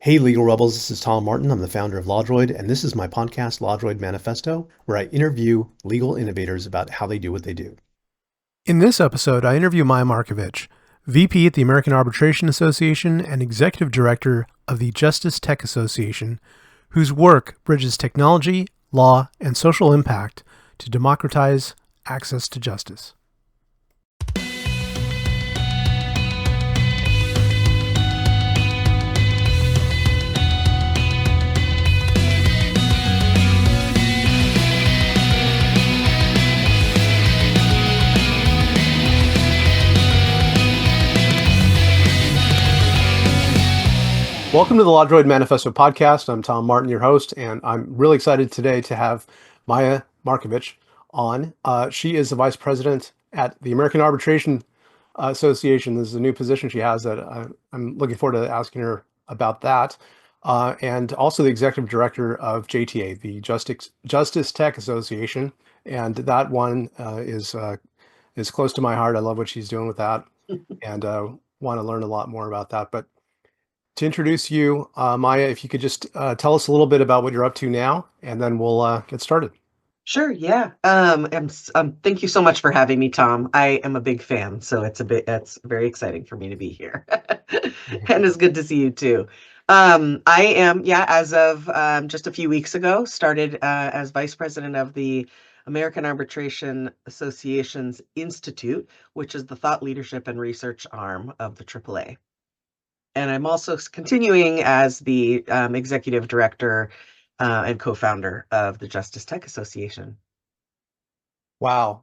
Hey, legal rebels, this is Tom Martin. I'm the founder of LawDroid, and this is my podcast, LawDroid Manifesto, where I interview legal innovators about how they do what they do. In this episode, I interview Maya Markovich, VP at the American Arbitration Association and Executive Director of the JusticeTech Association, whose work bridges technology, law, and social impact to democratize access to justice. Welcome to the LawDroid Manifesto podcast. I'm Tom Martin, your host, and I'm really excited today to have Maya Markovich on. She is the Vice President at the American Arbitration Association. This is a new position she has that I'm looking forward to asking her about that. And also the Executive Director of JTA, the Justice Tech Association. And that one is close to my heart. I love what she's doing with that and want to learn a lot more about that. But to introduce you, Maya, if you could just tell us a little bit about what you're up to now, and then we'll get started. Sure, yeah. Thank you so much for having me, Tom. I am a big fan, so it's very exciting for me to be here. And it's good to see you too. I am, yeah, as of just a few weeks ago, started as Vice President of the American Arbitration Association's Institute, which is the thought leadership and research arm of the AAA. And I'm also continuing as the executive director and co-founder of the JusticeTech Association. Wow,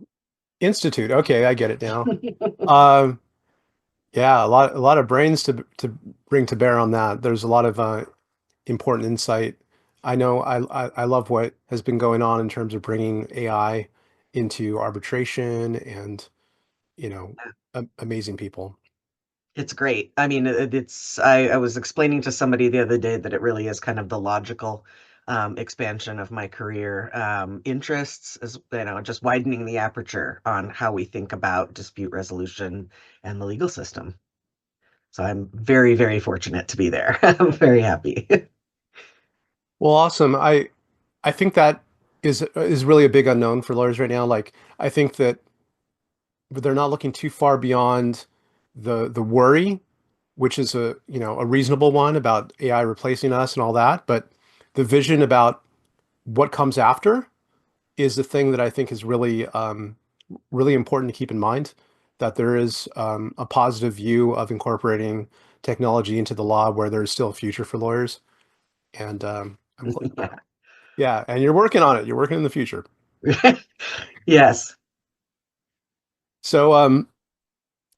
Institute. Okay, I get it now. Yeah, a lot of brains to bring to bear on that. There's a lot of important insight. I know I love what has been going on in terms of bringing AI into arbitration and amazing people. It's great. I mean, I was explaining to somebody the other day that it really is kind of the logical expansion of my career interests, as just widening the aperture on how we think about dispute resolution and the legal system. So I'm very, very fortunate to be there. I'm very happy. Well, awesome. I think that is really a big unknown for lawyers right now. Like, I think that they're not looking too far beyond the worry, which is a reasonable one about AI replacing us and all that. But the vision about what comes after is the thing that I think is really important to keep in mind. That there is a positive view of incorporating technology into the law where there is still a future for lawyers. And Yeah. yeah, and you're working on it. You're working in the future. Yes. So,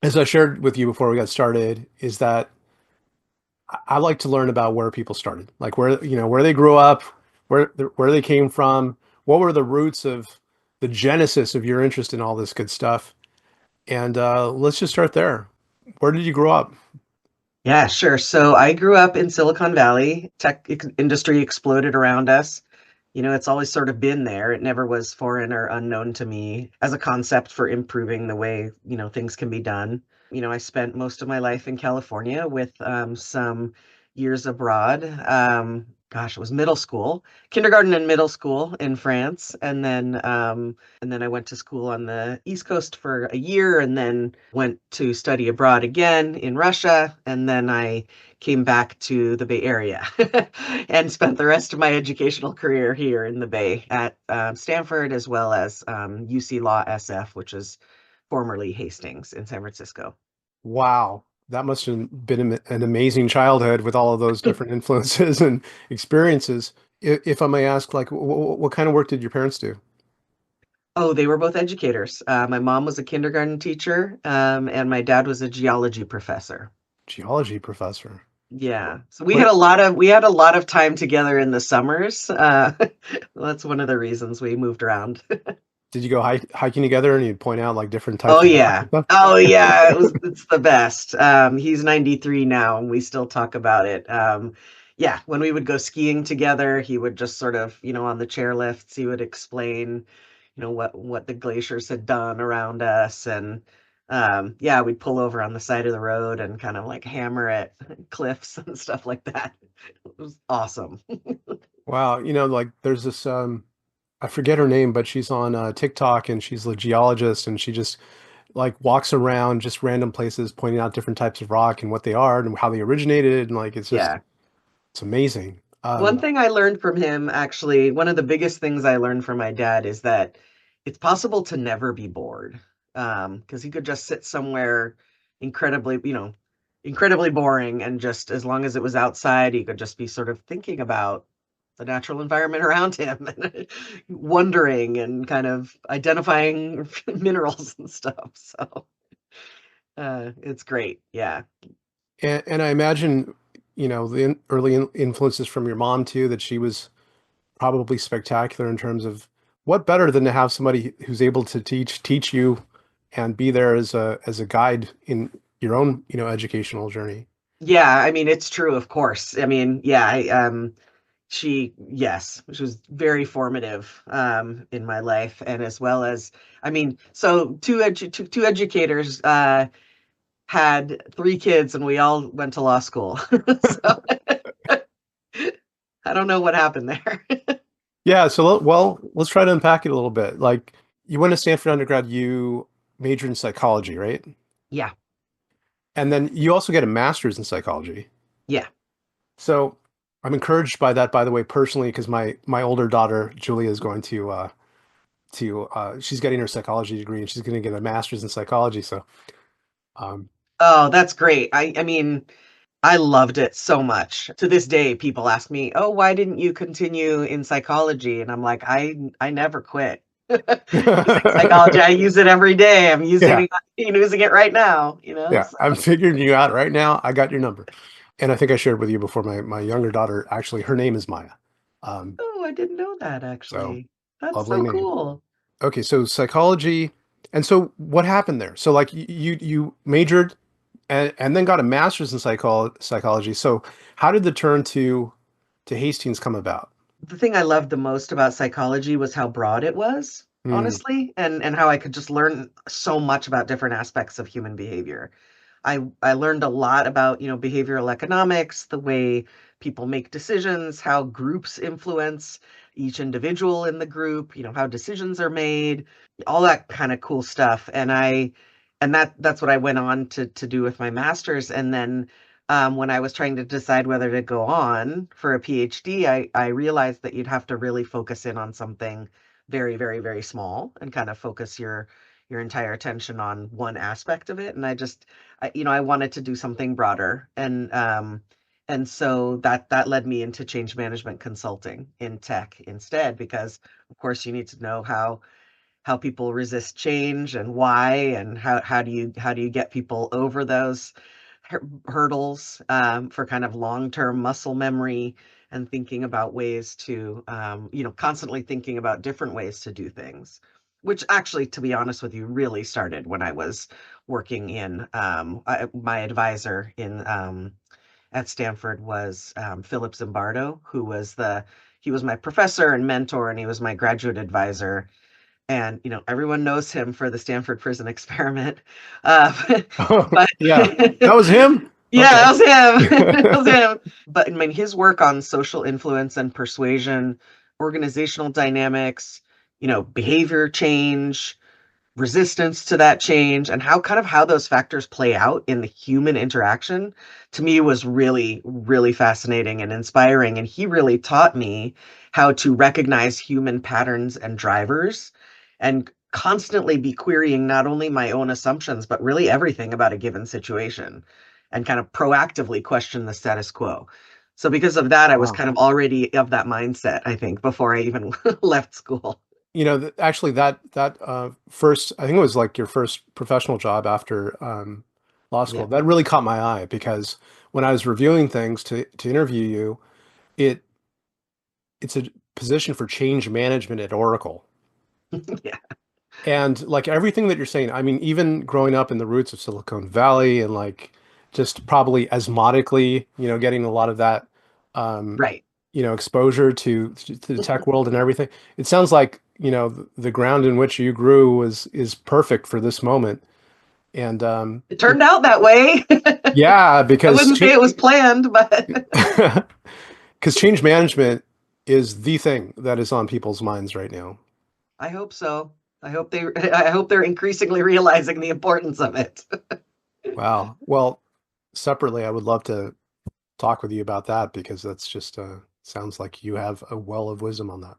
as I shared with you before we got started, is that I like to learn about where people started, like where they grew up, where they came from, what were the roots of the genesis of your interest in all this good stuff. And let's just start there. Where did you grow up? Yeah, sure. So I grew up in Silicon Valley. Industry exploded around us. It's always sort of been there. It never was foreign or unknown to me as a concept for improving the way, things can be done. I spent most of my life in California with some years abroad. It was middle school, kindergarten and middle school in France, and then I went to school on the East Coast for a year, and then went to study abroad again in Russia, and then I came back to the Bay Area and spent the rest of my educational career here in the Bay at Stanford, as well as UC Law SF, which is formerly Hastings in San Francisco. Wow, that must have been an amazing childhood with all of those different influences and experiences. If I may ask, like, what kind of work did your parents do? Oh, they were both educators. My mom was a kindergarten teacher, and my dad was a geology professor. Geology professor. Yeah. So What we had a lot of time together in the summers. That's one of the reasons we moved around. did you go hiking together and you'd point out like different Oh types of rocks yeah. and stuff? Oh yeah. It's the best. He's 93 now and we still talk about it. Yeah, when we would go skiing together, he would just sort of, on the chairlifts, he would explain, what the glaciers had done around us, and Yeah, we'd pull over on the side of the road and kind of like hammer at cliffs and stuff like that. It was awesome. Wow. Like there's this, I forget her name, but she's on TikTok and she's a geologist and she just like walks around just random places pointing out different types of rock and what they are and how they originated. And like, Yeah. it's amazing. One thing I learned from him, actually, one of the biggest things I learned from my dad is that it's possible to never be bored. Because he could just sit somewhere incredibly, incredibly boring, and just as long as it was outside, he could just be sort of thinking about the natural environment around him and wondering and kind of identifying minerals and stuff. So it's great. Yeah. and I imagine, the early influences from your mom too, that she was probably spectacular in terms of what better than to have somebody who's able to teach you and be there as a guide in your own, educational journey. Yeah, I mean, it's true, of course. I mean, yeah, yes, she was very formative in my life, and as well as, I mean, so two educators had three kids, and we all went to law school. So I don't know what happened there. Yeah, so let's try to unpack it a little bit. Like you went to Stanford undergrad, you majored in psychology, right? Yeah, And then you also get a master's in psychology. yeah. So I'm encouraged by that, by the way, personally, because my older daughter Julia is going to she's getting her psychology degree and she's going to get a master's in psychology. So um, Oh, that's great. I mean, I loved it so much. To this day, people ask me, "Oh, why didn't you continue in psychology?" And I'm like, I never quit using psychology. I use it every day. I'm yeah, using it right now, you know? yeah, I'm figuring you out right now. I got your number, and I think I shared with you before. My younger daughter, actually, her name is Maya. Um, Oh, I didn't know that so actually. That's lovely so name. cool. Okay, so psychology, and so what happened there? So like you majored and then got a master's in psychology. So how did the turn to Hastings come about? The thing I loved the most about psychology was how broad it was, Hmm. honestly, and how I could just learn so much about different aspects of human behavior. I learned a lot about, behavioral economics, the way people make decisions, how groups influence each individual in the group, how decisions are made, all that kind of cool stuff. And that's what I went on to do with my master's. And then when I was trying to decide whether to go on for a PhD, I realized that you'd have to really focus in on something very, very, very small and kind of focus your entire attention on one aspect of it. And I wanted to do something broader, and so that led me into change management consulting in tech instead, because of course you need to know how people resist change and why, and how do you get people over those hurdles, for kind of long-term muscle memory, and thinking about ways to, constantly thinking about different ways to do things, which actually, to be honest with you, really started when I was working in, my advisor in, at Stanford was, Philip Zimbardo, he was my professor and mentor, and he was my graduate advisor. And everyone knows him for the Stanford prison experiment. But Yeah, that was him. yeah, Okay. that was him. That was him. But I mean, his work on social influence and persuasion, organizational dynamics, behavior change, resistance to that change, and how those factors play out in the human interaction, to me, was really, really fascinating and inspiring. And he really taught me how to recognize human patterns and drivers, and constantly be querying not only my own assumptions but really everything about a given situation, and kind of proactively question the status quo. So because of that, I was Wow. kind of already of that mindset, I think, before I even left school. Actually, that first, I think it was like your first professional job after law school. Yeah. That really caught my eye because when I was reviewing things to interview you, it it's a position for change management at Oracle. Yeah. And like everything that you're saying, I mean, even growing up in the roots of Silicon Valley and like just probably asthmatically, getting a lot of that, um, Right. exposure to the tech world and everything. It sounds like, the ground in which you grew is perfect for this moment. And It turned out that way. yeah, I because wouldn't say it was planned, but because change management is the thing that is on people's minds right now. I hope so. I hope they're increasingly realizing the importance of it. Wow. Well, separately, I would love to talk with you about that because that's just sounds like you have a well of wisdom on that.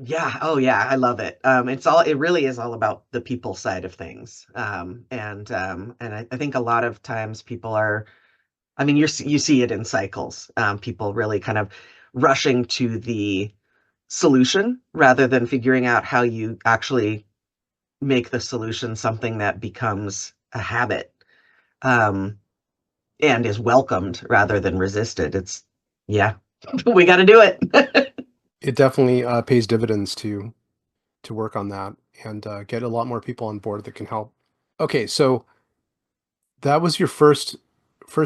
Yeah. Oh, yeah. I love it. It really is all about the people side of things. I think a lot of times people are, I mean, you see it in cycles. People really kind of rushing to the solution rather than figuring out how you actually make the solution something that becomes a habit, um, and is welcomed rather than resisted. Yeah, we got to do it. It definitely pays dividends to work on that and get a lot more people on board that can help. Okay, so that was your first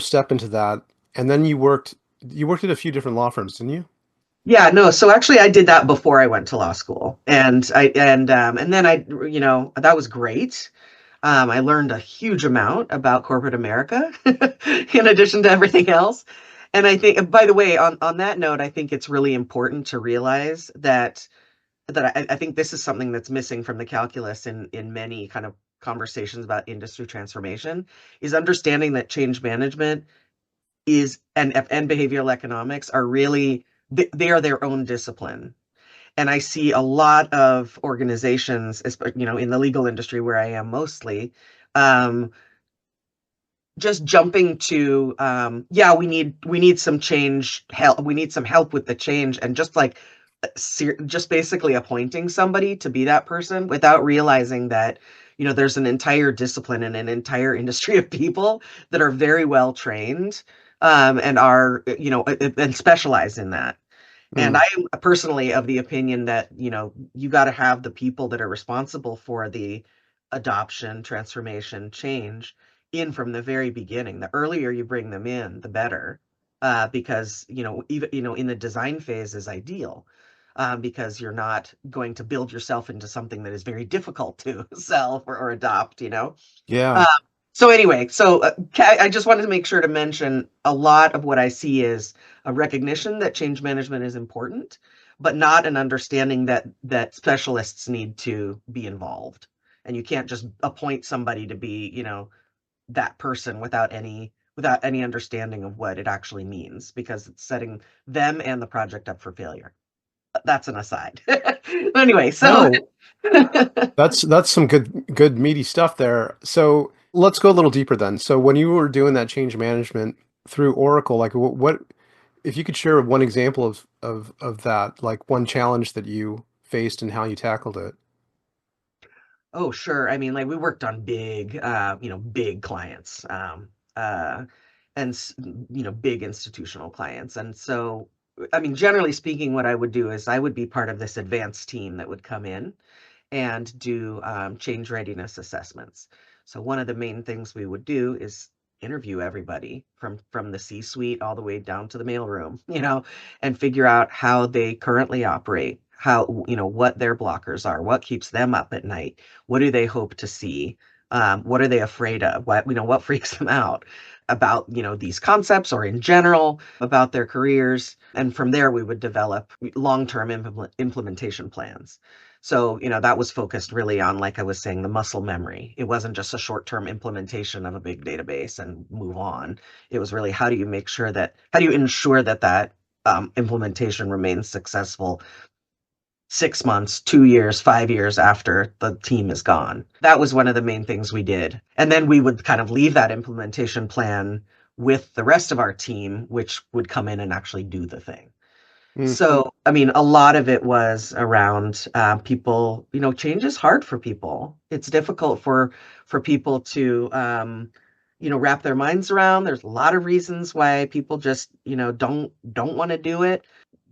step into that, and then you worked at a few different law firms, didn't you? Yeah, no. So actually, I did that before I went to law school, and then that was great. I learned a huge amount about corporate America, in addition to everything else. And I think, by the way, on that note, I think it's really important to realize that I think this is something that's missing from the calculus in many kind of conversations about industry transformation, is understanding that change management is and behavioral economics are really they are their own discipline. And I see a lot of organizations, in the legal industry where I am mostly, um, just jumping to, yeah, we need some change help, we need some help with the change, and just like just basically appointing somebody to be that person without realizing that there's an entire discipline and an entire industry of people that are very well trained, and are and specialize in that. And Mm. I'm personally of the opinion that, you got to have the people that are responsible for the adoption, transformation, change in from the very beginning. The earlier you bring them in, the better. Because, even, in the design phase is ideal. Because you're not going to build yourself into something that is very difficult to sell or adopt, Yeah. uh, so anyway, I just wanted to make sure to mention a lot of what I see is a recognition that change management is important, but not an understanding that specialists need to be involved. And you can't just appoint somebody to be, that person without any understanding of what it actually means, because it's setting them and the project up for failure. That's an aside. Anyway, so No, that's some good meaty stuff there. So let's go a little deeper then. So when you were doing that change management through Oracle, like what if you could share one example of that, like one challenge that you faced and how you tackled it? Oh, sure. I mean, like we worked on big clients, and big institutional clients. And so, I mean, generally speaking, what I would do is I would be part of this advanced team that would come in and do, change readiness assessments. So one of the main things we would do is interview everybody from the C-suite all the way down to the mailroom, and figure out how they currently operate, how, what their blockers are, what keeps them up at night, what do they hope to see, what are they afraid of, what freaks them out about, these concepts, or in general about their careers. And from there, we would develop long-term implementation plans. So, that was focused really on, like I was saying, the muscle memory. It wasn't just a short-term implementation of a big database and move on. It was really, how do you ensure that implementation remains successful 6 months, 2 years, 5 years after the team is gone? That was one of the main things we did. And then we would kind of leave that implementation plan with the rest of our team, which would come in and actually do the thing. Mm. So, I mean, a lot of it was around, people. Change is hard for people. It's difficult for people to, wrap their minds around. There's a lot of reasons why people just, don't want to do it.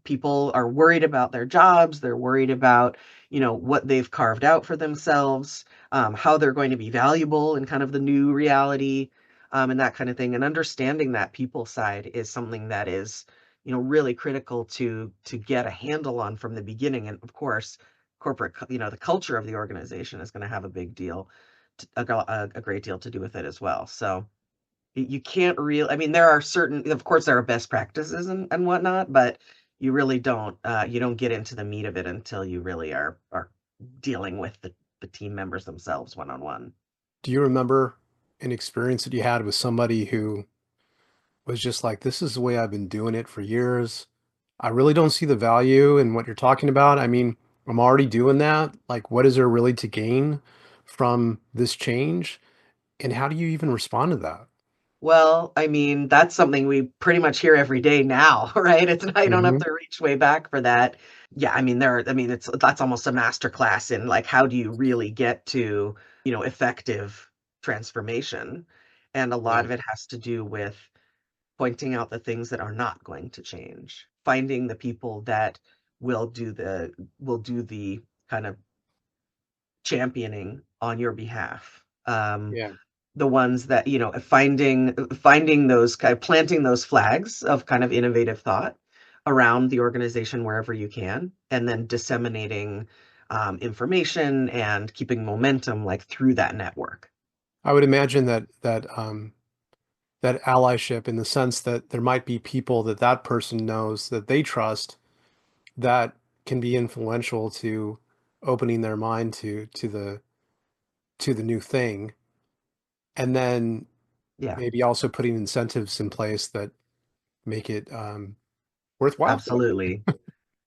People are worried about their jobs. They're worried about, what they've carved out for themselves, how they're going to be valuable in kind of the new reality, and that kind of thing. And understanding that people side is something that is, really critical to get a handle on from the beginning. And of course, the culture of the organization is going to have a big deal a great deal to do with it as well. So you can't really, I mean, there are certain, of course, there are best practices and whatnot, but you really don't, you don't get into the meat of it until you really are dealing with the team members themselves one on one. Do you remember an experience that you had with somebody who was just like, this is the way I've been doing it for years. I really don't see the value in what you're talking about. I mean, I'm already doing that. Like, what is there really to gain from this change? And how do you even respond to that? Well, I mean, that's something we pretty much hear every day now, right? It's not, you don't have Hmm. to reach way back for that. Yeah, I mean, I mean, that's almost a master class in like how do you really get to, effective transformation? And a lot Yeah. of it has to do with pointing out the things that are not going to change, finding the people that will do the kind of championing on your behalf. Yeah. The ones that, finding those kind of planting those flags of kind of innovative thought around the organization wherever you can, and then disseminating information and keeping momentum like through that network. I would imagine that allyship in the sense that there might be people that that person knows that they trust that can be influential to opening their mind to the new thing, and then Yeah, maybe also putting incentives in place that make it worthwhile for them. absolutely.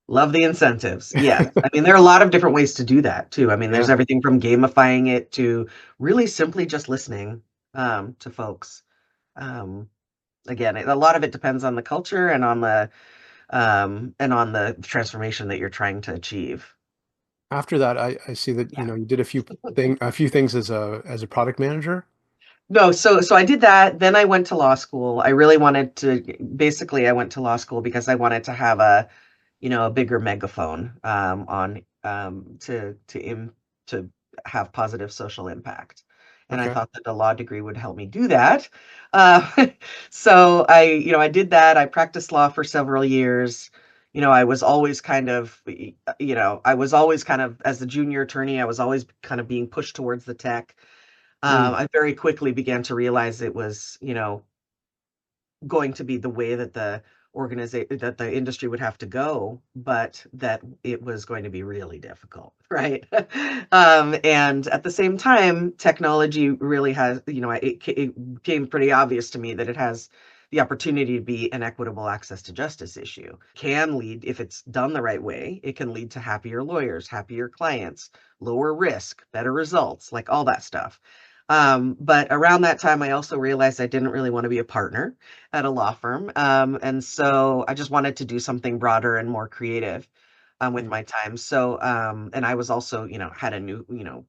Love the incentives. Yes. I mean, there are a lot of different ways to do that too. I mean, there's Yeah. everything from gamifying it to really simply just listening to folks. Um, Again, a lot of it depends on the culture and on the transformation that you're trying to achieve. After that, I see that, Yeah. you did a few things as a product manager. No, so I did that. Then I went to law school. I really wanted to, basically, I went to law school because I wanted to have a bigger megaphone to have positive social impact. And I Okay. thought that the law degree would help me do that. Uh, so I did that. I practiced law for several years. I was always kind of, I was always kind of, as a junior attorney, I was always kind of being pushed towards the tech. Mm. I very quickly began to realize it was, going to be the way that the industry would have to go, but that it was going to be really difficult, right? And at the same time, technology really has, it became pretty obvious to me that it has the opportunity to be an equitable access to justice issue. Can lead, if it's done the right way, it can lead to happier lawyers, happier clients, lower risk, better results, like all that stuff. But around that time, I also realized I didn't really want to be a partner at a law firm. And so I just wanted to do something broader and more creative with Mm. my time. So, and I was also, had a new,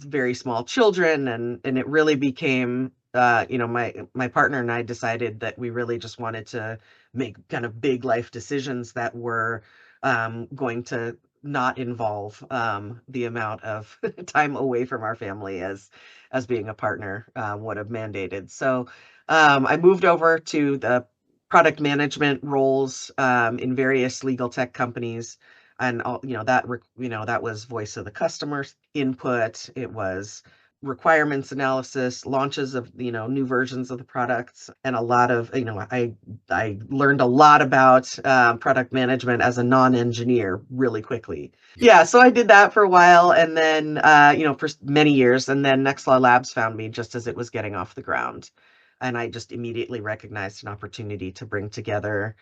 very small children, and it really became, my partner and I decided that we really just wanted to make kind of big life decisions that were going to not involve the amount of time away from our family as being a partner would have mandated. So I moved over to the product management roles in various legal tech companies, and that was voice of the customer input. It was requirements analysis, launches of new versions of the products, and a lot of I learned a lot about product management as a non-engineer really quickly. Yeah, so I did that for a while, and then for many years, and then Nextlaw Labs found me just as it was getting off the ground, and I just immediately recognized an opportunity to bring together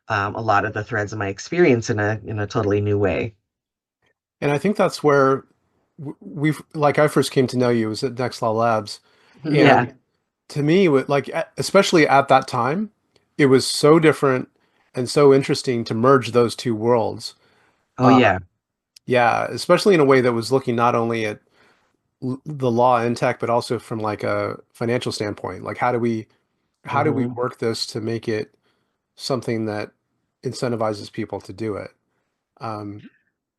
a lot of the threads of my experience in a totally new way. And I think that's where we've like I first came to know you was at Nextlaw Labs, Yeah. and to me, especially at that time, it was so different and so interesting to merge those two worlds. Oh Uh, yeah. yeah, especially in a way that was looking not only at the law and tech, but also from like a financial standpoint. Like, how do we Hmm. work this to make it something that incentivizes people to do it? Um,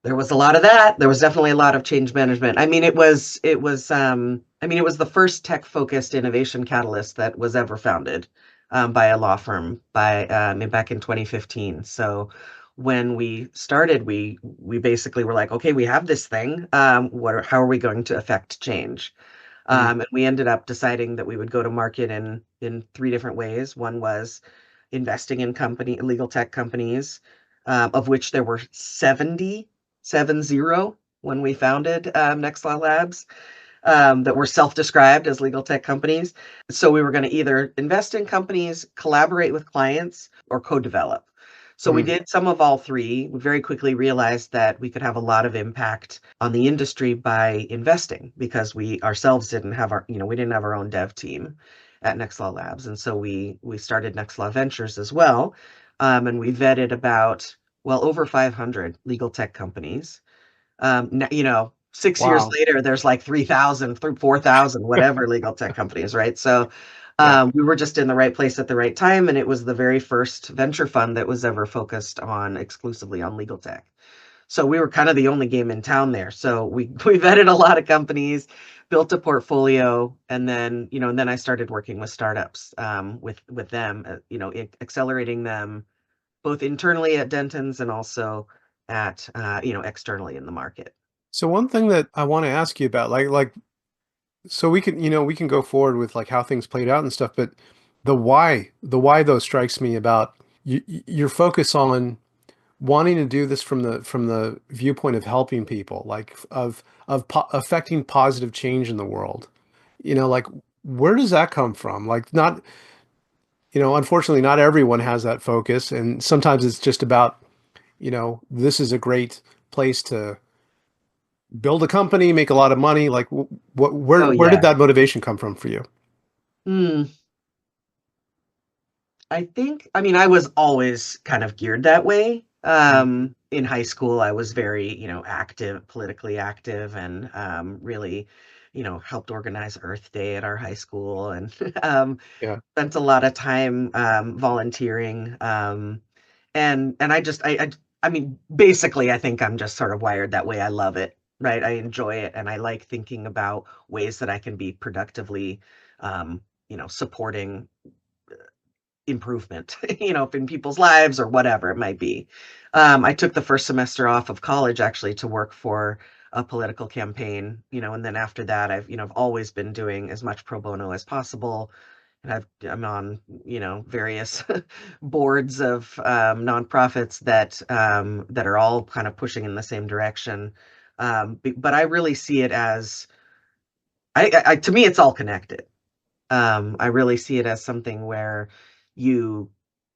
There was a lot of that. There was definitely a lot of change management. I mean, it was the first tech-focused innovation catalyst that was ever founded by a law firm back in 2015. So when we started, we basically were like, okay, we have this thing. How are we going to affect change? Mm. And we ended up deciding that we would go to market in three different ways. One was investing in legal tech companies, of which there were 70 when we founded Nextlaw Labs, that were self-described as legal tech companies. So we were going to either invest in companies, collaborate with clients, or co-develop. So we Mm. did some of all three. We very quickly realized that we could have a lot of impact on the industry by investing because we ourselves didn't have we didn't have our own dev team at Nextlaw Labs. And so we started Nextlaw Ventures as well. And we vetted about, well, over 500 legal tech companies. 6 years Wow. later, there's like 3,000, 4,000, whatever legal tech companies, right? So Yeah. we were just in the right place at the right time, and it was the very first venture fund that was ever focused on exclusively on legal tech. So we were kind of the only game in town there. So we we vetted a lot of companies, built a portfolio, and then I started working with startups, with them, accelerating them both internally at Denton's and also at externally in the market. So one thing that I want to ask you about, so we can go forward with like how things played out and stuff, but the why though strikes me about your focus on wanting to do this from the viewpoint of helping people, like affecting positive change in the world. Like where does that come from? Like not, unfortunately, not everyone has that focus, and sometimes it's just about, this is a great place to build a company, make a lot of money. Like what, Oh where did yeah. that motivation come from for you? Hmm. I mean, I was always kind of geared that way. Mm. In high school, I was very, active, politically active, and really, helped organize Earth Day at our high school, and Yeah. spent a lot of time volunteering. And I mean, basically, I think I'm just sort of wired that way. I love it, right? I enjoy it, and I like thinking about ways that I can be productively, supporting improvement, in people's lives or whatever it might be. I took the first semester off of college actually to work for a political campaign, and then after that, I've always been doing as much pro bono as possible. And I'm on, various boards of nonprofits that are all kind of pushing in the same direction. But I really see it as, to me, it's all connected. I really see it as something where you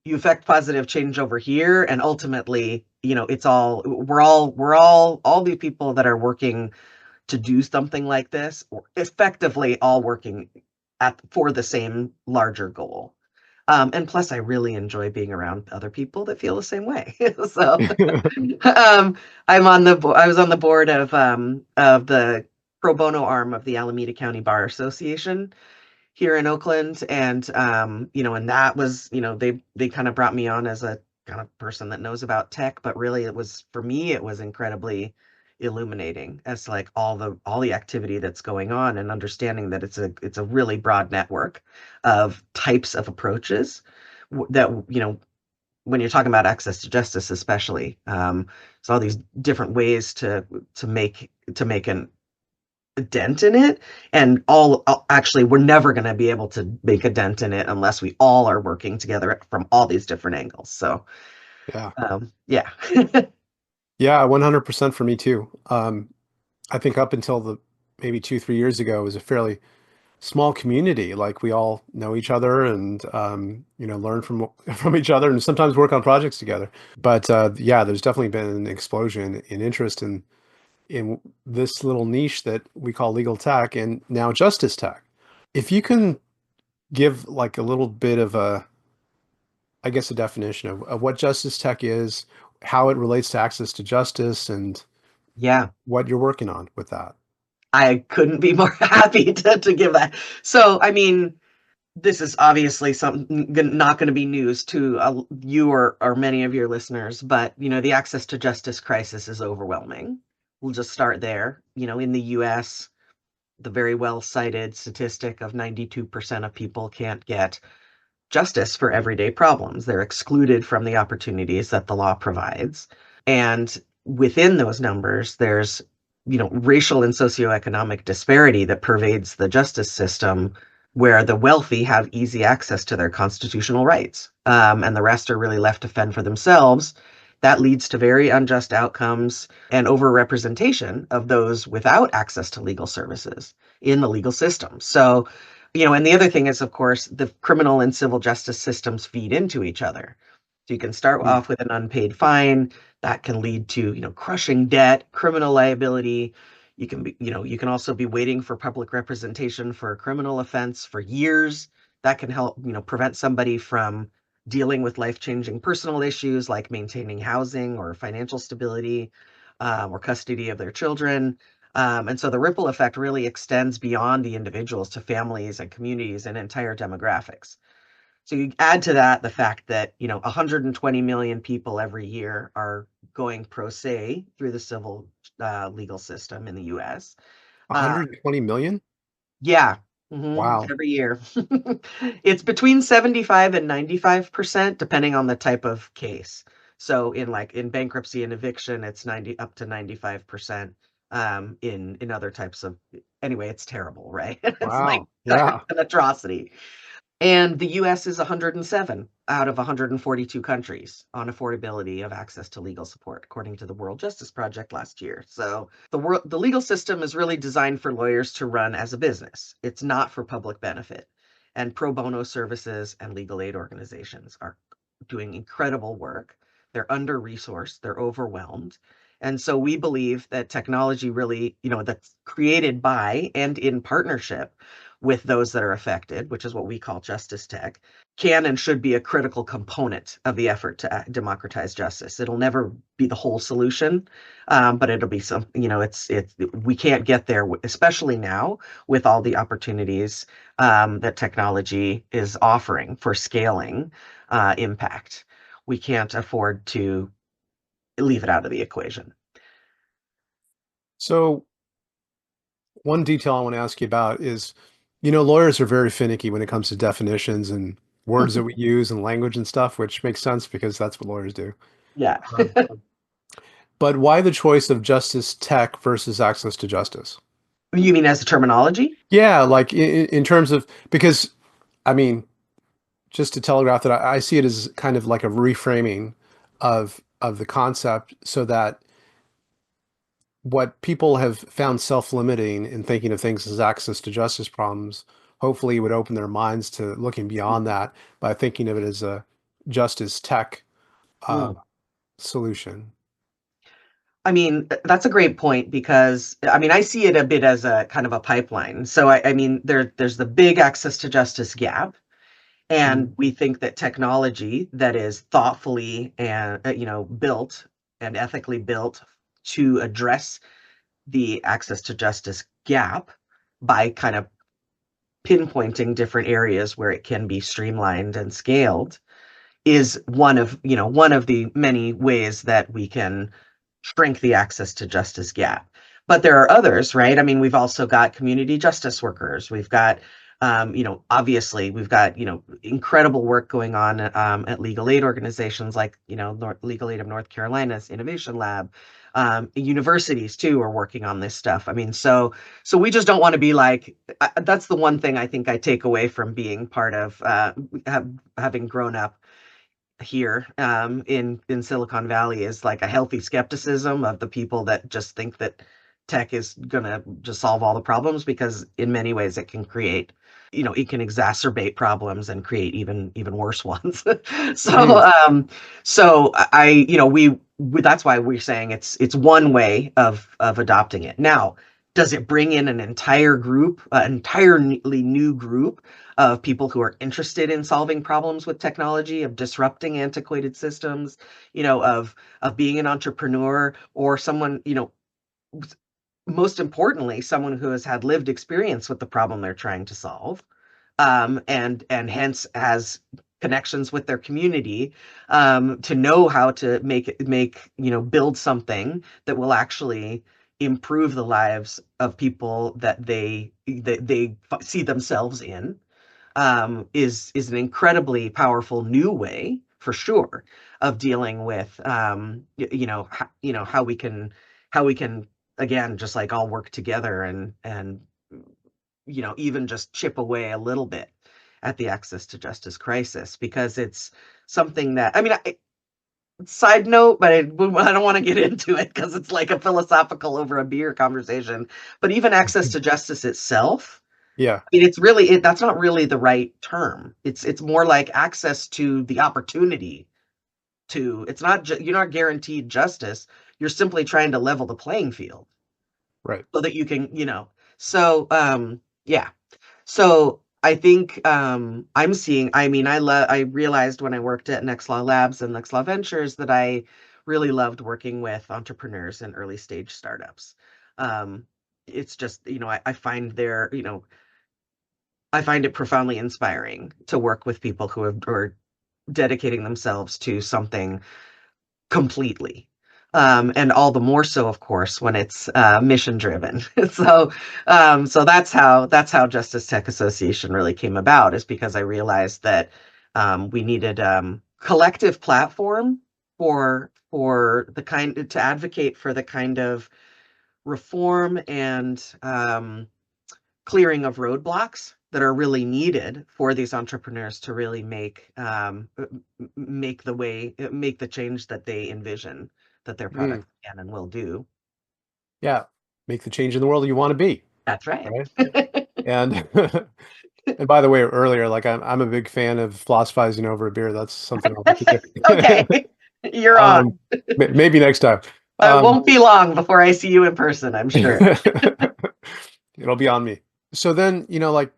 you affect positive change over here, and ultimately, it's all the people that are working to do something like this, or effectively all working for the same larger goal. And plus, I really enjoy being around other people that feel the same way. So, I was on the board of the pro bono arm of the Alameda County Bar Association here in Oakland. And and that was, they kind of brought me on as a kind of person that knows about tech, but really it was, for me, it was incredibly illuminating as to like all the activity that's going on, and understanding that it's a really broad network of types of approaches that, when you're talking about access to justice, especially, so all these different ways to make a dent in it, and actually we're never going to be able to make a dent in it unless we all are working together from all these different angles. So Yeah. yeah. Yeah, 100% for me too. I think up until the maybe 2, 3 years ago, it was a fairly small community. Like we all know each other and learn from from each other and sometimes work on projects together. But yeah, there's definitely been an explosion in interest in this little niche that we call legal tech and now justice tech. If you can give like a little bit of I guess, a definition of what justice tech is, how it relates to access to justice, and Yeah, what you're working on with that. I couldn't be more happy to give that. So I mean, this is obviously something not going to be news to you or many of your listeners, but the access to justice crisis is overwhelming. We'll just start there. In the US, the very well cited statistic of 92% of people can't get justice for everyday problems. They're excluded from the opportunities that the law provides. And within those numbers, there's racial and socioeconomic disparity that pervades the justice system, where the wealthy have easy access to their constitutional rights, and the rest are really left to fend for themselves. That leads to very unjust outcomes and overrepresentation of those without access to legal services in the legal system. So, and the other thing is, of course, the criminal and civil justice systems feed into each other. So you can start Mm. off with an unpaid fine that can lead to, crushing debt, criminal liability. You can also be waiting for public representation for a criminal offense for years. That can help, prevent somebody from dealing with life-changing personal issues like maintaining housing or financial stability, or custody of their children. And so the ripple effect really extends beyond the individuals to families and communities and entire demographics. So you add to that the fact that, 120 million people every year are going pro se through the civil legal system in the US. Uh, 120 million? yeah, Wow. every year. It's between 75 and 95%, depending on the type of case. So in bankruptcy and eviction, it's 90 up to 95%. In other types of, anyway, it's terrible, right? It's like Wow. Yeah. an atrocity. And the US is 107 out of 142 countries on affordability of access to legal support, according to the World Justice Project last year. So the legal system is really designed for lawyers to run as a business. It's not for public benefit. And pro bono services and legal aid organizations are doing incredible work. They're under resourced, they're overwhelmed. And so we believe that technology really, that's created by and in partnership with those that are affected, which is what we call JusticeTech, can and should be a critical component of the effort to democratize justice. It'll never be the whole solution, but it'll be some. We can't get there, especially now with all the opportunities that technology is offering for scaling impact. We can't afford to leave it out of the equation. So one detail I want to ask you about is, lawyers are very finicky when it comes to definitions and words that we use and language and stuff, which makes sense because that's what lawyers do. Yeah. Um, but why the choice of justice tech versus access to justice? You mean as a terminology? Yeah, like in terms of, because I mean, just to telegraph that I see it as kind of like a reframing of the concept so that what people have found self-limiting in thinking of things as access to justice problems, hopefully would open their minds to looking beyond that by thinking of it as a justice tech uh, Mm. solution. I mean, that's a great point because I mean, I see it a bit as a kind of a pipeline. So I mean, there's the big access to justice gap, and Mhm. we think that technology that is thoughtfully and built and ethically built to address the access to justice gap by kind of pinpointing different areas where it can be streamlined and scaled is one of the many ways that we can shrink the access to justice gap. But there are others, right? I mean, we've also got community justice workers. We've got, obviously, we've got, incredible work going on at legal aid organizations like, Legal Aid of North Carolina's Innovation Lab. Universities too are working on this stuff. I mean, so we just don't want to be like. That's the one thing I think I take away from being part of having grown up here in Silicon Valley is like a healthy skepticism of the people that just think that tech is gonna just solve all the problems, because in many ways it can create, it can exacerbate problems and create even worse ones. Mhm. So we that's why we're saying it's one way of adopting it. Now, does it bring in an entire group, an entirely new group of people who are interested in solving problems with technology, of disrupting antiquated systems, of being an entrepreneur, or someone, most importantly, someone who has had lived experience with the problem they're trying to solve, and hence has connections with their community, to know how to build something that will actually improve the lives of people that they see themselves in, is an incredibly powerful new way, for sure, of dealing with how we can again, just like all work together and even just chip away a little bit at the access to justice crisis, because it's something that, I mean, side note, but I don't want to get into it because it's like a philosophical over a beer conversation. But even access to justice itself, Yeah. I mean, that's not really the right term. It's more like access to the opportunity to. It's not you're not guaranteed justice. You're simply trying to level the playing field Right. so that you can, So yeah. So I think I'm seeing, I mean, I realized when I worked at Next Law Labs and Next Law Ventures that I really loved working with entrepreneurs and early stage startups. Um, it's just, I find I find it profoundly inspiring to work with people who are dedicating themselves to something completely. And all the more so, of course, when it's mission driven. So that's how Justice Tech Association really came about, is because I realized that we needed collective platform for the kind to advocate for the kind of reform and clearing of roadblocks that are really needed for these entrepreneurs to really make the change that they envision that their Mm. product can and will do. Yeah. Make the change in the world you want to be. That's right. Right. And and by the way, earlier, like I'm a big fan of philosophizing over a beer. That's something I'll have to Okay, do. you're on. Um, maybe next time. It Um, won't be long before I see you in person, I'm sure. it'll be on me. So then, like,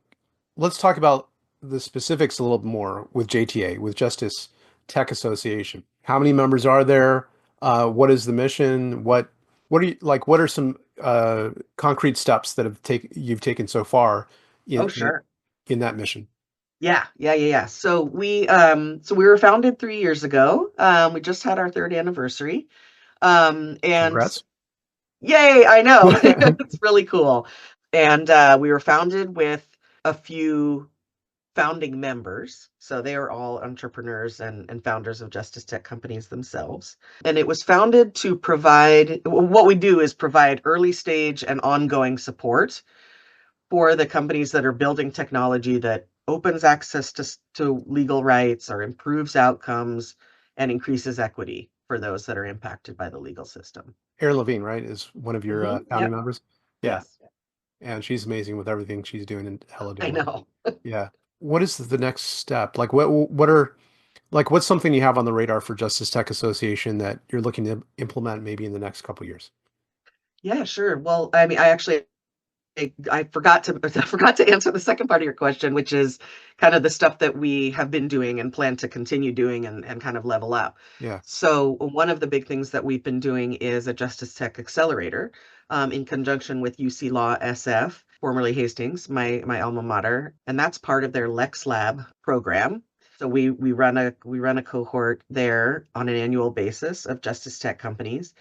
let's talk about the specifics a little bit more with JTA, with Justice Tech Association. How many members are there? What is the mission? What are you like? What are some concrete steps that you've taken so far Oh, in sure. in that mission? Yeah. So we were founded 3 years ago. We just had our third anniversary. And Congrats. yay, I know. It's really cool. And we were founded with a few founding members. So they are all entrepreneurs and founders of Justice Tech companies themselves. And it was founded to provide, what we do is provide early stage and ongoing support for the companies that are building technology that opens access to legal rights or improves outcomes and increases equity for those that are impacted by the legal system. Erin Levine, right, is one of your founding Yep. members. Yeah, Yes. and she's amazing with everything she's doing and hella I doing. know. Yeah. What is the next step? Like, what's something you have on the radar for Justice Tech Association that you're looking to implement maybe in the next couple years? Yeah, sure. Well, I mean, I forgot to I forgot to answer the second part of your question, which is kind of the stuff that we have been doing and plan to continue doing and kind of level up. Yeah. So one of the big things that we've been doing is a Justice Tech Accelerator, in conjunction with UC Law SF, formerly Hastings, my alma mater, and that's part of their Lex Lab program. So we run a cohort there on an annual basis of Justice Tech companies.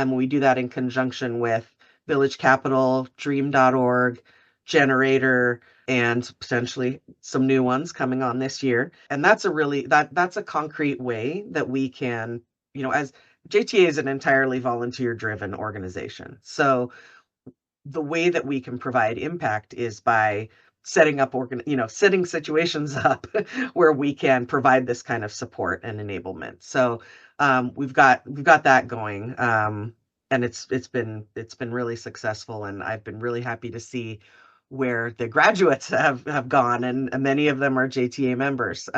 We do that in conjunction with Village Capital, Dream.org, Generator, and potentially some new ones coming on this year. And that's a concrete way that we can, as JTA is an entirely volunteer driven organization. So the way that we can provide impact is by setting situations up where we can provide this kind of support and enablement. So we've got that going, and it's been really successful, and I've been really happy to see where the graduates have gone, and many of them are JTA members.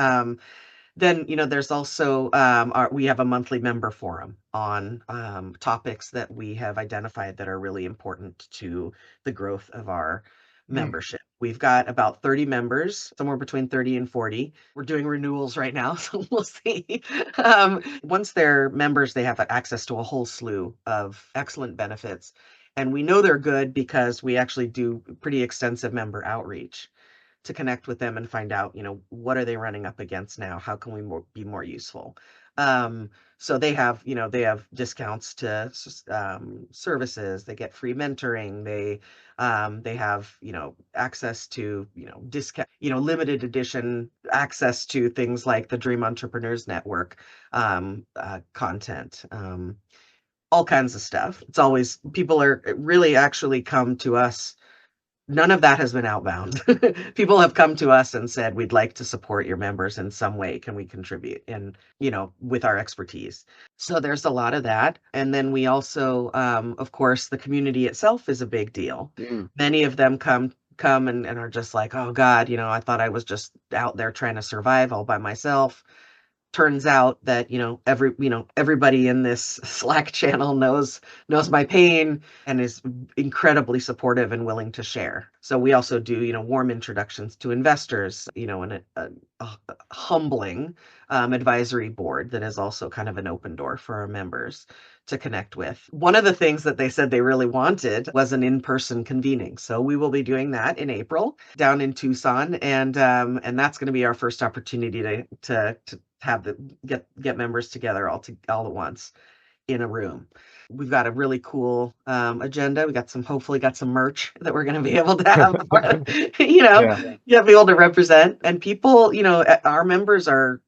Then, there's also we have a monthly member forum on topics that we have identified that are really important to the growth of our Mm. membership. We've got about 30 members, somewhere between 30 and 40. We're doing renewals right now, so we'll see. Once they're members, they have access to a whole slew of excellent benefits. And we know they're good because we actually do pretty extensive member outreach to connect with them and find out, what are they running up against now? How can we be more useful? So they have discounts to services. They get free mentoring. They have access to discount, limited edition access to things like the Dream Entrepreneurs Network content. all kinds of stuff. It's always people are really actually come to us. None of that has been outbound. People have come to us and said, we'd like to support your members in some way. Can we contribute? And, with our expertise. So there's a lot of that. And then we also, of course, the community itself is a big deal. Mm. Many of them come and are just like, oh God, I thought I was just out there trying to survive all by myself. Turns out that everybody in this Slack channel knows my pain and is incredibly supportive and willing to share. So we also do warm introductions to investors, and a humbling advisory board that is also kind of an open door for our members to connect with. One of the things that they said they really wanted was an in-person convening. So we will be doing that in April down in Tucson, and that's going to be our first opportunity to have get members together all at once in a room. We've got a really cool agenda. We hopefully got some merch that we're going to be able to have, Yeah. be able to represent. And people, our members are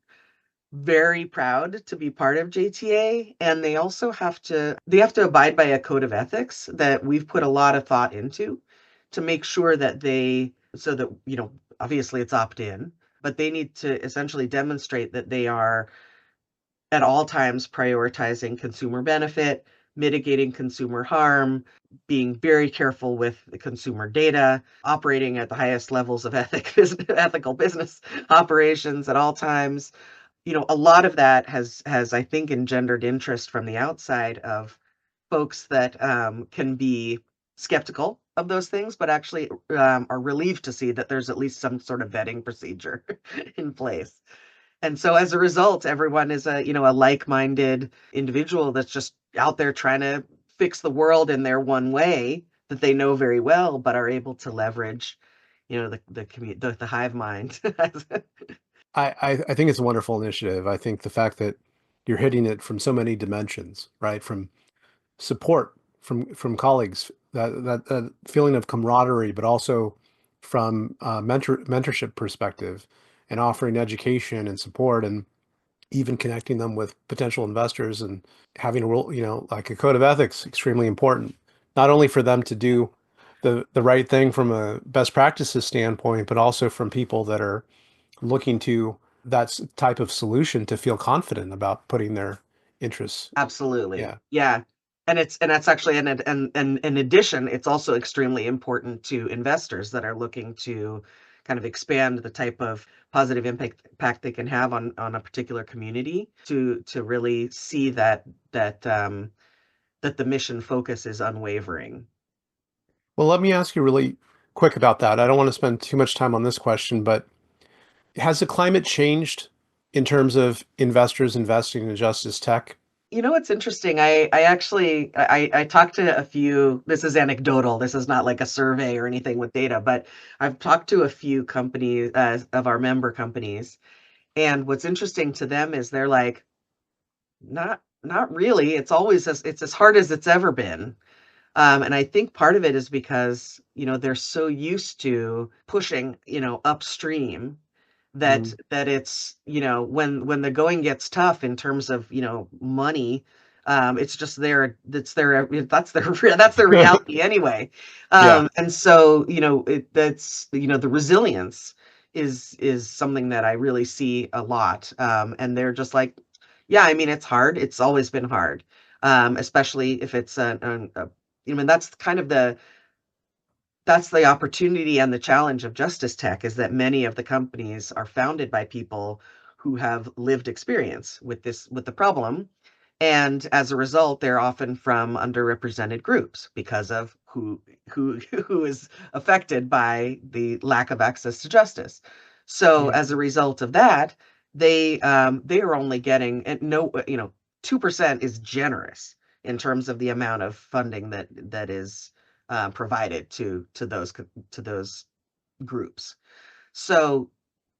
very proud to be part of JTA, and they also have to abide by a code of ethics that we've put a lot of thought into to make sure that obviously it's opt-in, but they need to essentially demonstrate that they are at all times prioritizing consumer benefit, mitigating consumer harm, being very careful with the consumer data, operating at the highest levels of ethical business operations at all times. A lot of that has I think engendered interest from the outside of folks that can be skeptical of those things, but actually are relieved to see that there's at least some sort of vetting procedure in place. And so as a result, everyone is a like-minded individual that's just out there trying to fix the world in their one way that they know very well, but are able to leverage, the hive mind. I think it's a wonderful initiative. I think the fact that you're hitting it from so many dimensions, right? From support from colleagues, that feeling of camaraderie, but also from mentorship perspective, and offering education and support, and even connecting them with potential investors, and having a rule, like a code of ethics, extremely important, not only for them to do the right thing from a best practices standpoint, but also from people that are looking to type of solution to feel confident about putting their interests. Absolutely. Yeah. Yeah. And that's actually and in addition, it's also extremely important to investors that are looking to kind of expand the type of positive impact they can have on a particular community to really see that the mission focus is unwavering. Well, let me ask you really quick about that. I don't want to spend too much time on this question, but has the climate changed in terms of investors investing in Justice Tech? It's interesting. I actually I talked to a few, this is anecdotal, this is not like a survey or anything with data, but I've talked to a few companies of our member companies, and what's interesting to them is they're like, not really. It's as hard as it's ever been. And I think part of it is because, they're so used to pushing, upstream that Mm. it's when the going gets tough in terms of money, it's just that's their that's their reality anyway. Yeah. And so that's the resilience is something that I really see a lot. And they're just like, yeah, I mean, it's hard, it's always been hard, especially if it's and that's kind of that's the opportunity and the challenge of Justice Tech, is that many of the companies are founded by people who have lived experience with the problem. And as a result, they're often from underrepresented groups because of who who is affected by the lack of access to justice. So Yeah. as a result of that, they are only getting, and no, 2% is generous in terms of the amount of funding that is provided to those groups. So,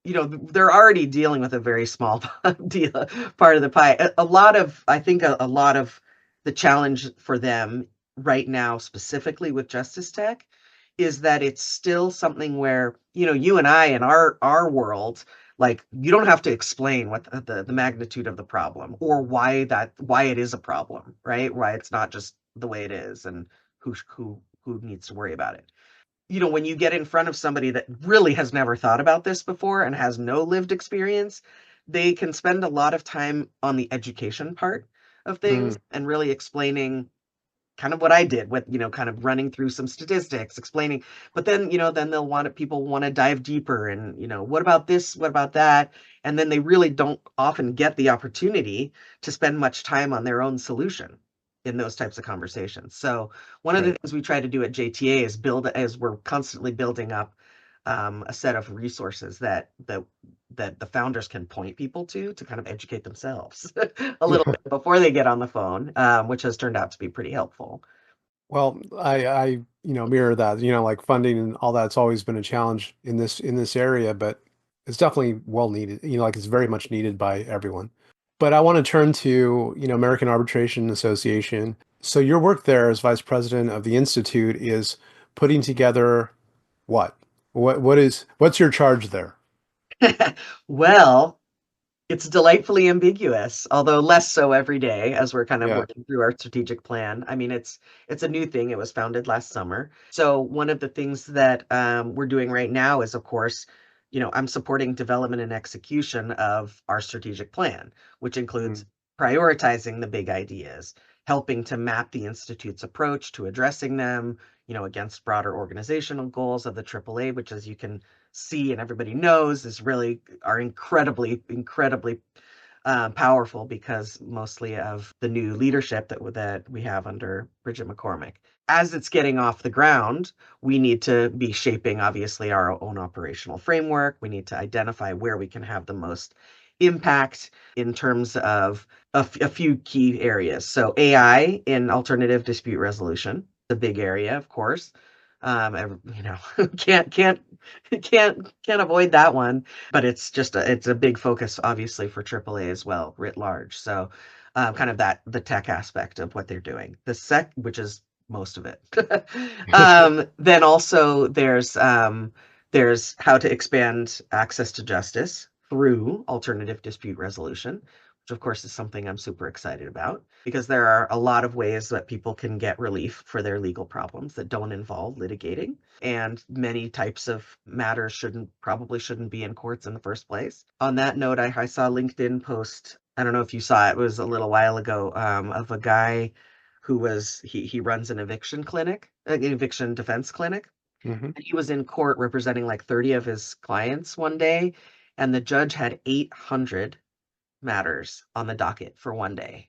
they're already dealing with a very small deal, part of the pie. I think a lot of the challenge for them right now, specifically with Justice Tech, is that it's still something where, you and I in our world, Like, you don't have to explain what the magnitude of the problem, or why it is a problem, right? Why it's not just the way it is, and who needs to worry about it. When you get in front of somebody that really has never thought about this before and has no lived experience, they can spend a lot of time on the education part of things Mm. and really explaining kind of what I did with, kind of running through some statistics, explaining, but then, then people want to dive deeper and, what about this? What about that? And then they really don't often get the opportunity to spend much time on their own solution in those types of conversations. So one of the Right. things we try to do at JTA is as we're constantly building up a set of resources that the founders can point people to kind of educate themselves a little bit before they get on the phone, which has turned out to be pretty helpful. Well, I mirror that. Like funding and all that's always been a challenge in this area, but it's definitely well needed. Like it's very much needed by everyone. But I want to turn to, American Arbitration Association. So your work there as vice president of the institute is putting together what? What's your charge there? Well, it's delightfully ambiguous, although less so every day as we're kind of Yeah. working through our strategic plan. I mean, it's a new thing. It was founded last summer. So one of the things that we're doing right now is, of course, I'm supporting development and execution of our strategic plan, which includes Mm. prioritizing the big ideas, helping to map the Institute's approach to addressing them, against broader organizational goals of the AAA, which, as you can see and everybody knows, is really are incredibly powerful because mostly of the new leadership that we have under Bridget McCormick. As it's getting off the ground, we need to be shaping, obviously, our own operational framework. We need to identify where we can have the most impact in terms of a few key areas. So AI in alternative dispute resolution, the big area, of course. Can't can't avoid that one, but it's a big focus, obviously, for AAA as well, writ large. So kind of the tech aspect of what they're doing, which is most of it. Then also there's how to expand access to justice through alternative dispute resolution, which of course is something I'm super excited about, because there are a lot of ways that people can get relief for their legal problems that don't involve litigating, and many types of matters probably shouldn't be in courts in the first place. On that note, I saw a LinkedIn post. I don't know if you saw it. It was a little while ago, of a guy who he runs an eviction clinic, an eviction defense clinic. Hmm. And he was in court representing like 30 of his clients one day, and the judge had 800 matters on the docket for one day.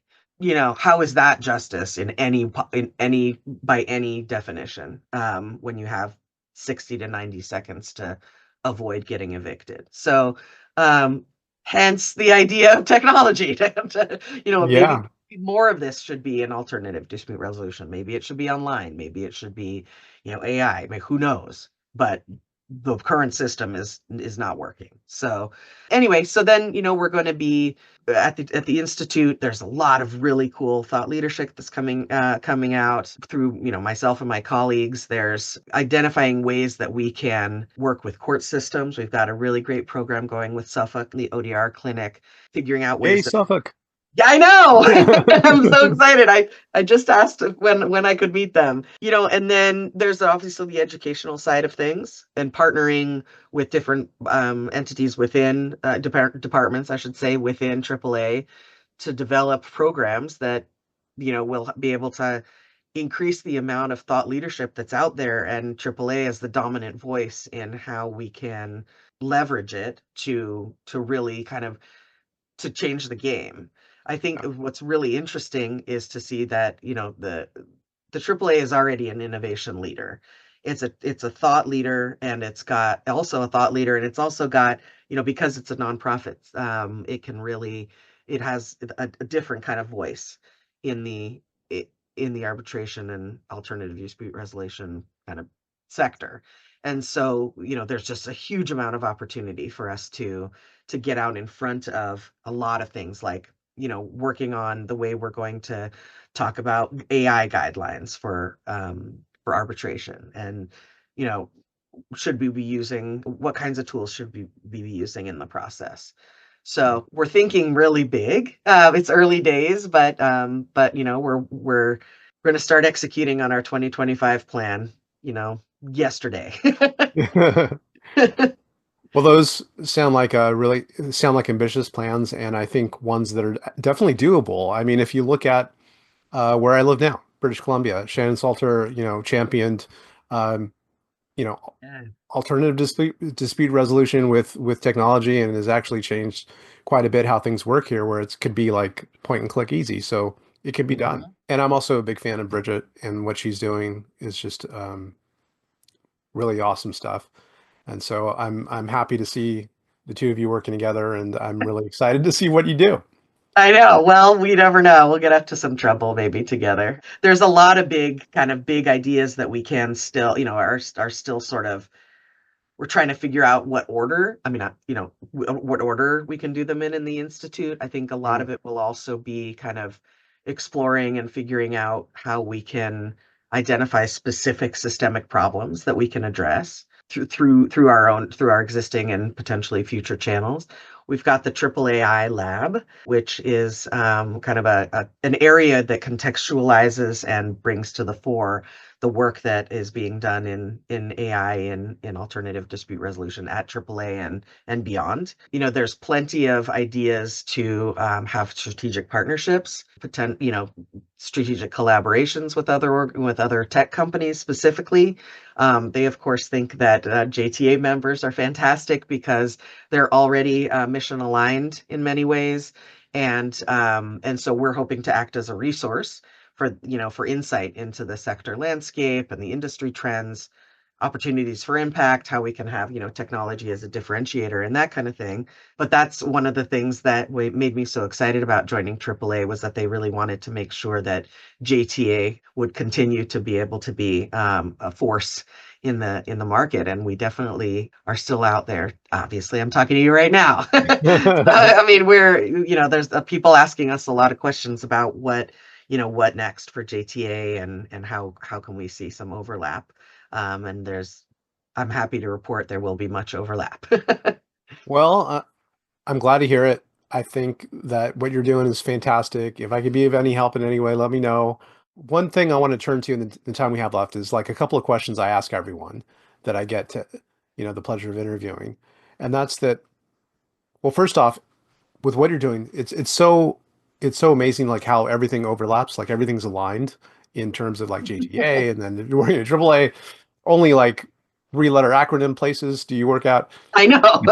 How is that justice by any definition, when you have 60 to 90 seconds to avoid getting evicted? So, um, hence the idea of technology. Maybe Yeah. more of this should be an alternative dispute resolution. Maybe it should be online. Maybe it should be, AI. I mean, who knows? But the current system is not working. So anyway, so then, we're going to be at the institute. There's a lot of really cool thought leadership that's coming out through, myself and my colleagues. There's identifying ways that we can work with court systems. We've got a really great program going with Suffolk, the ODR clinic, figuring out Hey, ways that. Suffolk. Yeah, I know. I'm so excited. I just asked when I could meet them. And then there's obviously the educational side of things and partnering with different entities within departments, I should say, within AAA, to develop programs that, will be able to increase the amount of thought leadership that's out there, and AAA as the dominant voice in how we can leverage it to really kind of to change the game. I think what's really interesting is to see that, the AAA is already an innovation leader. It's a thought leader, and it's got also a thought leader, and it's also got, because it's a nonprofit, it has a different kind of voice in the arbitration and alternative dispute resolution kind of sector. And so, there's just a huge amount of opportunity for us to get out in front of a lot of things, like, working on the way we're going to talk about AI guidelines for arbitration, and, you know, should we be using? What kinds of tools should we be using in the process? So we're thinking really big. It's early days, but we're going to start executing on our 2025 plan, yesterday. Well, those sound like ambitious plans, and I think ones that are definitely doable. I mean, if you look at where I live now, British Columbia, Shannon Salter, championed, um, you know, Yeah. alternative dispute resolution with technology, and has actually changed quite a bit how things work here, where it could be like point and click easy, so it can be done. Mhm. And I'm also a big fan of Bridget, and what she's doing is just really awesome stuff. And so I'm happy to see the two of you working together, and I'm really excited to see what you do. I know. Well, we never know. We'll get up to some trouble maybe together. There's a lot of big ideas that we can still, are still sort of we're trying to figure out what order, I mean, what order we can do them in the Institute. I think a lot Mm. of it will also be kind of exploring and figuring out how we can identify specific systemic problems that we can address through our existing and potentially future channels. We've got the AAAI lab, which is kind of an area that contextualizes and brings to the fore the work that is being done in AI and in alternative dispute resolution at AAA and beyond. There's plenty of ideas to have strategic partnerships, strategic collaborations with other tech companies specifically. They of course think that JTA members are fantastic because they're already mission aligned in many ways, and so we're hoping to act as a resource for insight into the sector landscape and the industry trends, opportunities for impact, how we can have technology as a differentiator and that kind of thing. But that's one of the things that made me so excited about joining AAA, was that they really wanted to make sure that JTA would continue to be able to be a force in the market, and we definitely are still out there. Obviously, I'm talking to you right now. I mean, there's people asking us a lot of questions about what next for JTA, and how can we see some overlap. And I'm happy to report there will be much overlap. Well, I'm glad to hear it. I think that what you're doing is fantastic. If I could be of any help in any way, let me know. One thing I want to turn to in the time we have left is like a couple of questions I ask everyone that I get to, the pleasure of interviewing. And that's that, well, first off, with what you're doing, it's so amazing like how everything overlaps, like everything's aligned in terms of like JTA, and then you're working at AAA, only like three-letter acronym places do you work at. I know.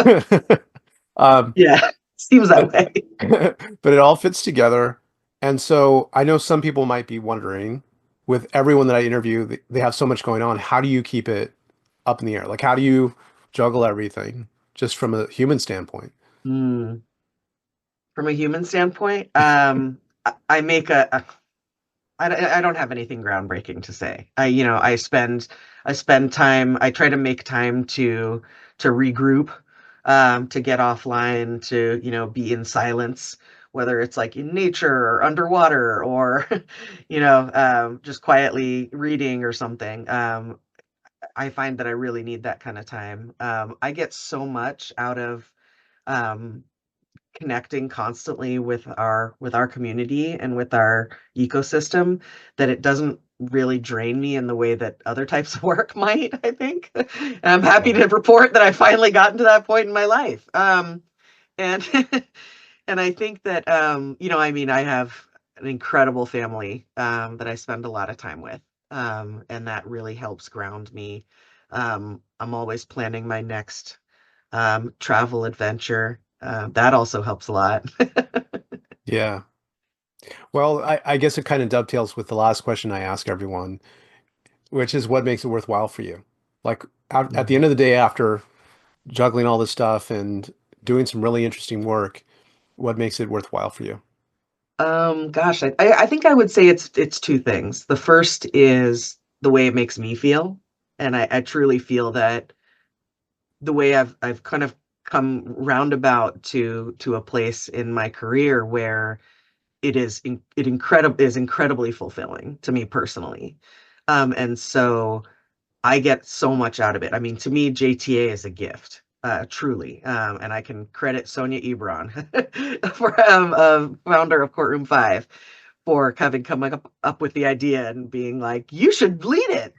Um, Yeah, seems that but way. but it all fits together. And so I know some people might be wondering, with everyone that I interview, they have so much going on. How do you keep it up in the air? Like, how do you juggle everything just from a human standpoint? Hmm. From a human standpoint, I make I don't have anything groundbreaking to say. I spend time. I try to make time to regroup, to get offline, to be in silence, whether it's like in nature or underwater or just quietly reading or something. I find that I really need that kind of time. I get so much out of um, connecting constantly with our community and with our ecosystem, that it doesn't really drain me in the way that other types of work might, I think. And I'm happy Yeah. to report that I finally gotten to that point in my life. And and I think that I mean, I have an incredible family that I spend a lot of time with. And that really helps ground me. I'm always planning my next travel adventure. That also helps a lot. Yeah. Well, I guess it kind of dovetails with the last question I ask everyone, which is what makes it worthwhile for you? Like at the end of the day, after juggling all this stuff and doing some really interesting work, what makes it worthwhile for you? Gosh, I think I would say it's two things. The first is the way it makes me feel, and I truly feel that the way I've kind of come roundabout to a place in my career where it is incredibly fulfilling to me personally. And so I get so much out of it. I mean, to me, JTA is a gift, truly. And I can credit Sonia Ebron, founder of Courtroom 5, for having come up with the idea and being like, you should lead it.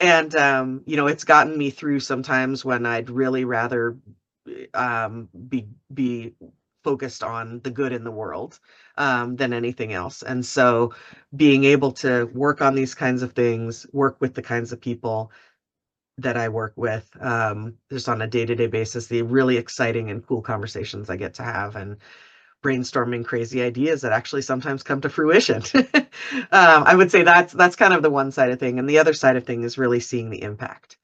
And it's gotten me through sometimes when I'd really rather be focused on the good in the world than anything else. And so being able to work on these kinds of things, work with the kinds of people that I work with, just on a day-to-day basis, the really exciting and cool conversations I get to have, and brainstorming crazy ideas that actually sometimes come to fruition. I would say that's kind of the one side of thing. And the other side of thing is really seeing the impact.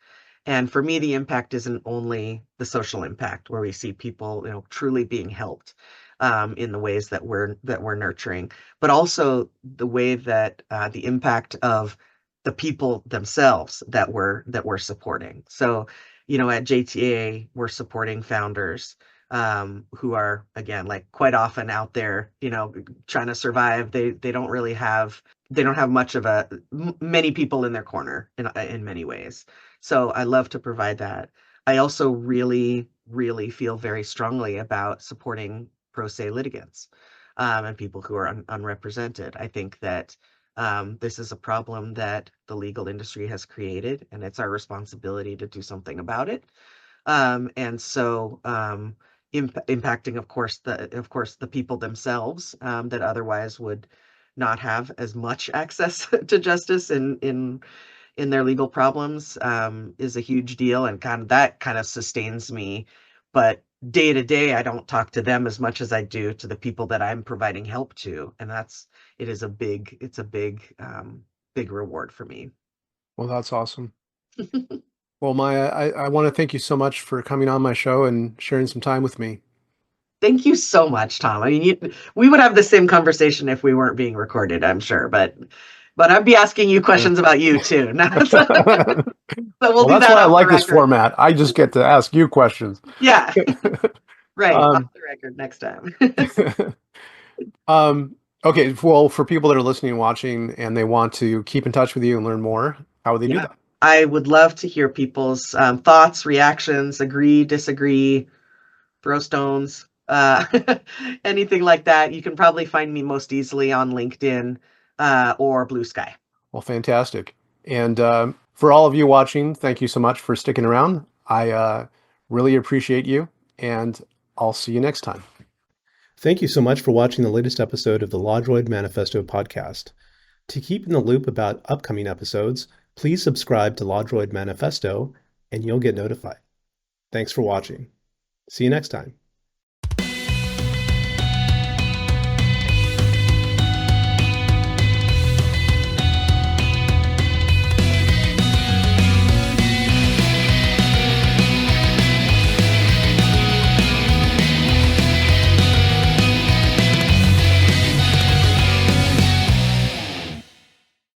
And for me, the impact isn't only the social impact where we see people, truly being helped in the ways that we're nurturing, but also the way that the impact of the people themselves that we're supporting. So, at JTA, we're supporting founders who are, again, like, quite often out there, trying to survive. They don't have much of many people in their corner in many ways. So I love to provide that. I also really, really feel very strongly about supporting pro se litigants and people who are unrepresented. I think that this is a problem that the legal industry has created, and it's our responsibility to do something about it. And so impacting, of course, the people themselves that otherwise would not have as much access to justice in their legal problems is a huge deal, and that kind of sustains me. But day to day, I don't talk to them as much as I do to the people that I'm providing help to, and it's a big reward for me. Well, that's awesome. Well, Maya, I want to thank you so much for coming on my show and sharing some time with me. Thank you so much, Tom. I mean, we would have the same conversation if we weren't being recorded, I'm sure, but I'd be asking you questions about you too. So we'll Well, do that's that why I off the like this record. format. I just get to ask you questions. Yeah, right. Off Um, the record next time. um, okay, well, for people that are listening and watching and they want to keep in touch with you and learn more, how would they do Yeah. that? I would love to hear people's thoughts, reactions, agree, disagree, throw stones, anything like that. You can probably find me most easily on LinkedIn or Blue Sky. Well, fantastic. And for all of you watching, thank you so much for sticking around. I really appreciate you, and I'll see you next time. Thank you so much for watching the latest episode of the LawDroid Manifesto podcast. To keep in the loop about upcoming episodes, please subscribe to LawDroid Manifesto and you'll get notified. Thanks for watching. See you next time.